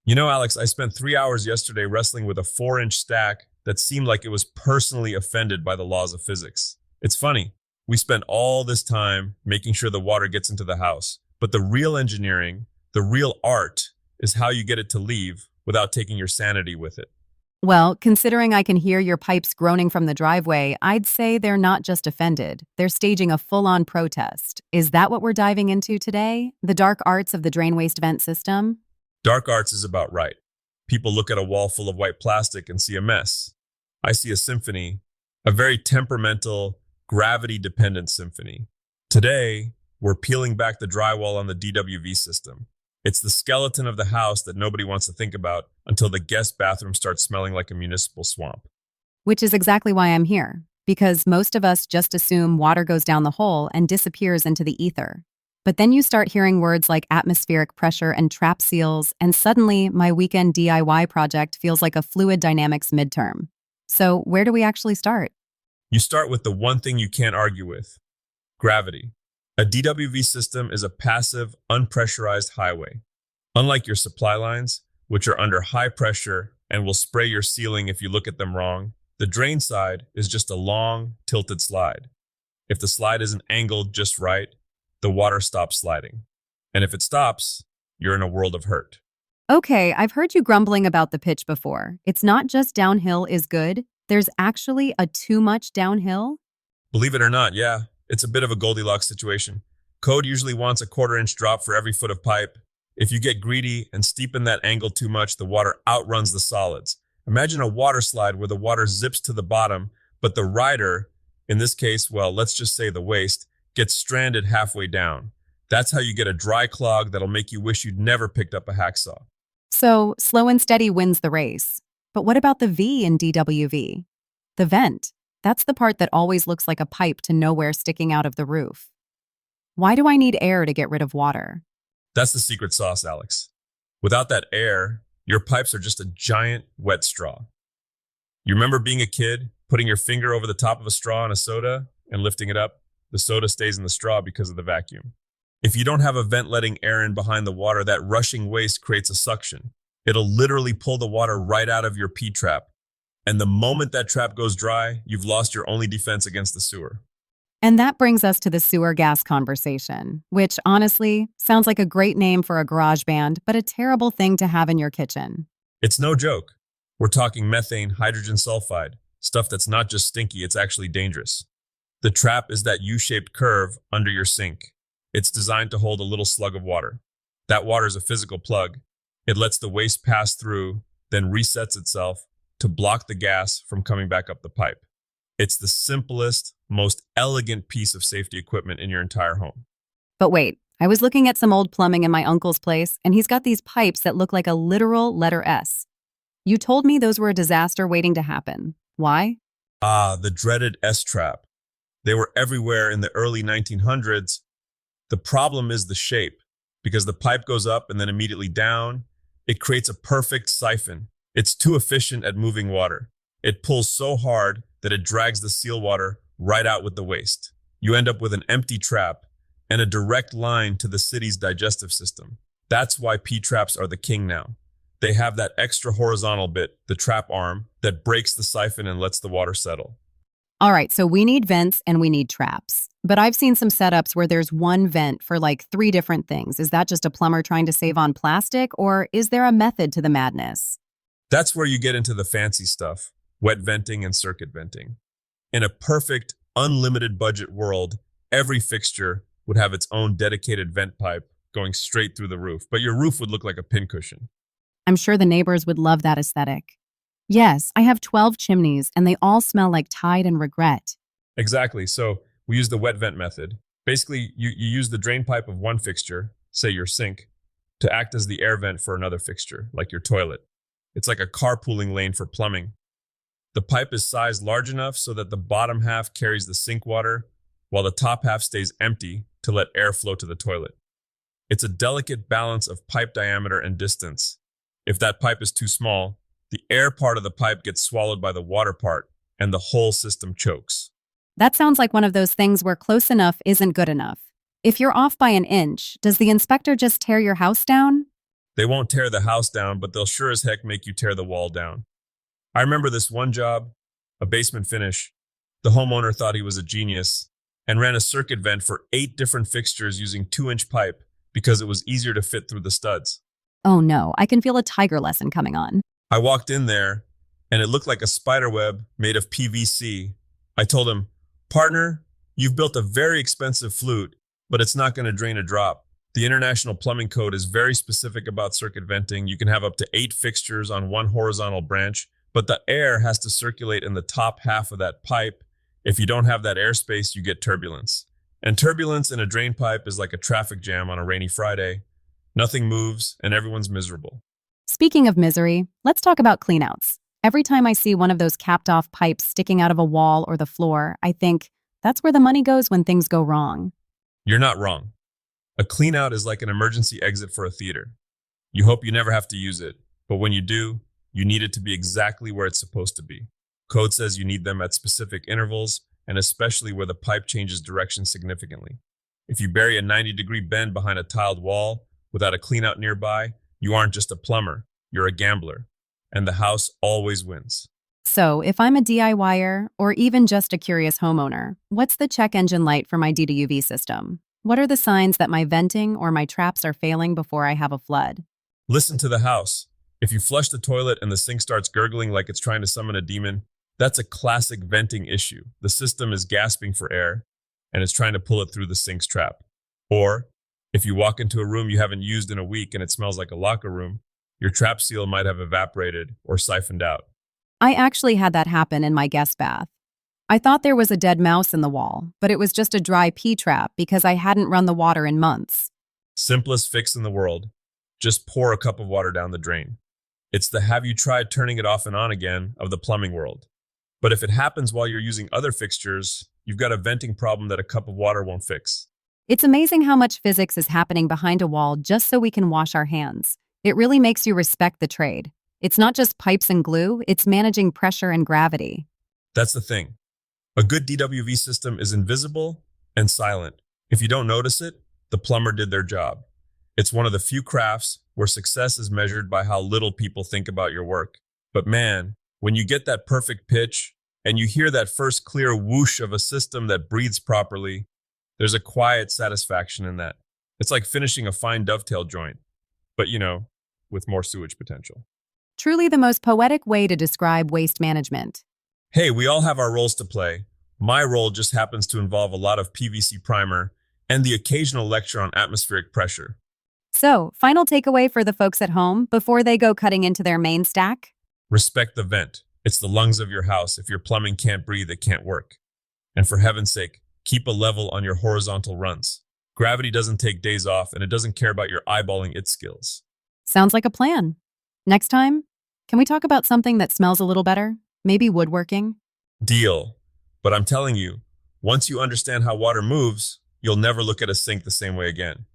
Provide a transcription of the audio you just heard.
You know, Alex, I spent 3 hours yesterday wrestling with a 4-inch stack that seemed like it was personally offended by the laws of physics. It's funny. We spent all this time making sure the water gets into the house, but the real engineering, the real art, is how you get it to leave without taking your sanity with it. Well, considering I can hear your pipes groaning from the driveway, I'd say they're not just offended. They're staging a full-on protest. Is that what we're diving into today? The dark arts of the drain waste vent system? Dark arts is about right. People look at a wall full of white plastic and see a mess. I see a symphony, a very temperamental, gravity-dependent symphony. Today, we're peeling back the drywall on the DWV system. It's the skeleton of the house that nobody wants to think about until the guest bathroom starts smelling like a municipal swamp. Which is exactly why I'm here. Because most of us just assume water goes down the hole and disappears into the ether. But then you start hearing words like atmospheric pressure and trap seals, and suddenly my weekend DIY project feels like a fluid dynamics midterm. So where do we actually start? You start with the one thing you can't argue with: gravity. A DWV system is a passive, unpressurized highway. Unlike your supply lines, which are under high pressure and will spray your ceiling if you look at them wrong, the drain side is just a long, tilted slide. If the slide isn't angled just right, the water stops sliding. And if it stops, you're in a world of hurt. Okay, I've heard you grumbling about the pitch before. It's not just downhill is good. There's actually a too much downhill. Believe it or not, yeah, it's a bit of a Goldilocks situation. Code usually wants a 1/4 inch drop for every foot of pipe. If you get greedy and steepen that angle too much, the water outruns the solids. Imagine a water slide where the water zips to the bottom, but the rider, in this case, well, let's just say the waste, gets stranded halfway down. That's how you get a dry clog that'll make you wish you'd never picked up a hacksaw. So slow and steady wins the race. But what about the V in DWV? The vent. That's the part that always looks like a pipe to nowhere sticking out of the roof. Why do I need air to get rid of water? That's the secret sauce, Alex. Without that air, your pipes are just a giant wet straw. You remember being a kid, putting your finger over the top of a straw in a soda and lifting it up? The soda stays in the straw because of the vacuum. If you don't have a vent letting air in behind the water, that rushing waste creates a suction. It'll literally pull the water right out of your P-trap. And the moment that trap goes dry, you've lost your only defense against the sewer. And that brings us to the sewer gas conversation, which honestly sounds like a great name for a garage band, but a terrible thing to have in your kitchen. It's no joke. We're talking methane, hydrogen sulfide, stuff that's not just stinky, it's actually dangerous. The trap is that U-shaped curve under your sink. It's designed to hold a little slug of water. That water is a physical plug. It lets the waste pass through, then resets itself to block the gas from coming back up the pipe. It's the simplest, most elegant piece of safety equipment in your entire home. But wait, I was looking at some old plumbing in my uncle's place, and he's got these pipes that look like a literal letter S. You told me those were a disaster waiting to happen. Why? The dreaded S-trap. They were everywhere in the early 1900s. The problem is the shape. Because the pipe goes up and then immediately down, it creates a perfect siphon. It's too efficient at moving water. It pulls so hard that it drags the seal water right out with the waste. You end up with an empty trap and a direct line to the city's digestive system. That's why P-traps are the king now. They have that extra horizontal bit, the trap arm, that breaks the siphon and lets the water settle. All right, so we need vents and we need traps. But I've seen some setups where there's one vent for like 3 different things. Is that just a plumber trying to save on plastic, or is there a method to the madness? That's where you get into the fancy stuff: wet venting and circuit venting. In a perfect, unlimited budget world, every fixture would have its own dedicated vent pipe going straight through the roof, but your roof would look like a pincushion. I'm sure the neighbors would love that aesthetic. Yes, I have 12 chimneys, and they all smell like Tide and regret. Exactly. So we use the wet vent method. Basically, you use the drain pipe of one fixture, say your sink, to act as the air vent for another fixture, like your toilet. It's like a carpooling lane for plumbing. The pipe is sized large enough so that the bottom half carries the sink water, while the top half stays empty to let air flow to the toilet. It's a delicate balance of pipe diameter and distance. If that pipe is too small, the air part of the pipe gets swallowed by the water part, and the whole system chokes. That sounds like one of those things where close enough isn't good enough. If you're off by an inch, does the inspector just tear your house down? They won't tear the house down, but they'll sure as heck make you tear the wall down. I remember this one job, a basement finish. The homeowner thought he was a genius and ran a circuit vent for 8 different fixtures using 2-inch pipe because it was easier to fit through the studs. Oh no, I can feel a tiger lesson coming on. I walked in there and it looked like a spider web made of PVC. I told him, "Partner, you've built a very expensive flute, but it's not going to drain a drop. The International Plumbing Code is very specific about circuit venting. You can have up to 8 fixtures on one horizontal branch, but the air has to circulate in the top half of that pipe. If you don't have that airspace, you get turbulence. And turbulence in a drain pipe is like a traffic jam on a rainy Friday. Nothing moves and everyone's miserable." Speaking of misery, let's talk about cleanouts. Every time I see one of those capped off pipes sticking out of a wall or the floor, I think that's where the money goes when things go wrong. You're not wrong. A cleanout is like an emergency exit for a theater. You hope you never have to use it, but when you do, you need it to be exactly where it's supposed to be. Code says you need them at specific intervals, and especially where the pipe changes direction significantly. If you bury a 90-degree bend behind a tiled wall without a cleanout nearby, you aren't just a plumber, you're a gambler, and the house always wins. So, if I'm a DIYer or even just a curious homeowner, what's the check engine light for my DWV system? What are the signs that my venting or my traps are failing before I have a flood? Listen to the house. If you flush the toilet and the sink starts gurgling like it's trying to summon a demon, that's a classic venting issue. The system is gasping for air and is trying to pull it through the sink's trap. Or, if you walk into a room you haven't used in a week and it smells like a locker room, your trap seal might have evaporated or siphoned out. I actually had that happen in my guest bath. I thought there was a dead mouse in the wall, but it was just a dry pee trap because I hadn't run the water in months. Simplest fix in the world. Just pour a cup of water down the drain. It's the "have you tried turning it off and on again" of the plumbing world. But if it happens while you're using other fixtures, you've got a venting problem that a cup of water won't fix. It's amazing how much physics is happening behind a wall just so we can wash our hands. It really makes you respect the trade. It's not just pipes and glue, it's managing pressure and gravity. That's the thing. A good DWV system is invisible and silent. If you don't notice it, the plumber did their job. It's one of the few crafts where success is measured by how little people think about your work. But man, when you get that perfect pitch and you hear that first clear whoosh of a system that breathes properly, there's a quiet satisfaction in that. It's like finishing a fine dovetail joint, but with more sewage potential. Truly the most poetic way to describe waste management. Hey, we all have our roles to play. My role just happens to involve a lot of PVC primer and the occasional lecture on atmospheric pressure. So, final takeaway for the folks at home before they go cutting into their main stack? Respect the vent. It's the lungs of your house. If your plumbing can't breathe, it can't work. And for heaven's sake, keep a level on your horizontal runs. Gravity doesn't take days off, and it doesn't care about your eyeballing its skills. Sounds like a plan. Next time, can we talk about something that smells a little better? Maybe woodworking? Deal. But I'm telling you, once you understand how water moves, you'll never look at a sink the same way again.